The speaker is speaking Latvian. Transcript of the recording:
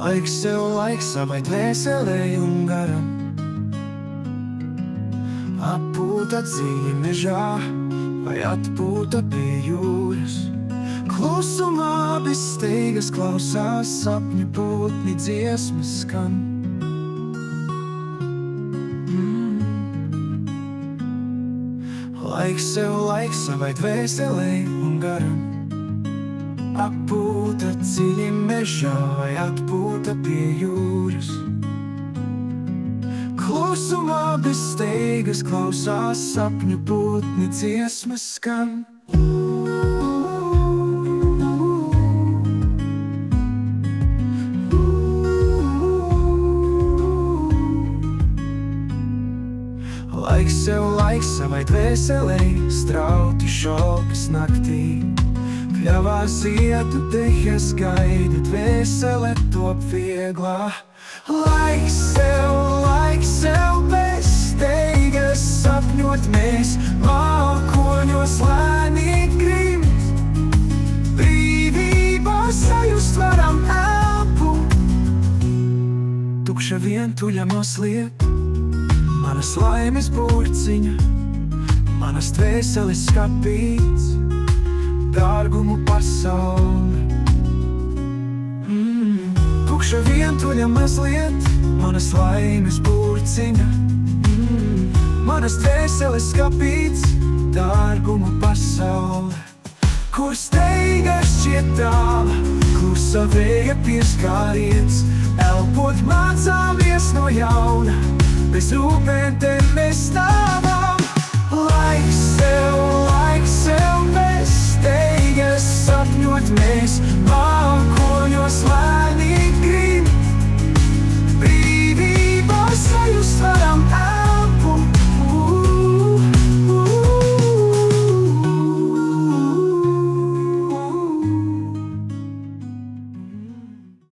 Laiks sev, laiks savai dvēselei un garam. Atpūta dziļi mežā vai atpūta pie jūras. Klusumā bez steigas klausās sapņu putni, dziesmas skan. Laiks sev, laiks savai dvēselei un garam. Atpūta dziļi mežā vai atpūta pie jūras. Klusumā bez steigas klausās sapņu putni, dziesmas skan. Laiks sev, laiks savai dvēselei, strauti šokas naktī. Pļavās ietu dejas gaida, dvēsele top vieglā. Laiks sev bez steigas sapņot mēs, mākoņos lēnīt grimt. Brīvībā sajust varam elpu, tukša vientuļa mazliet, manas laimes burciņa, manas dvēseles skapīts, dārgumu pasaule. Tukša vientuļa mazliet, manas laimes burciņa, manas dvēseles skapīts, dārgumu pasaule. Kur steiga šķiet tāla, klusa vēja pieskāriens, elpot mācāmies no jauna, bez rūpēm te mēs stāvam. Laiks sev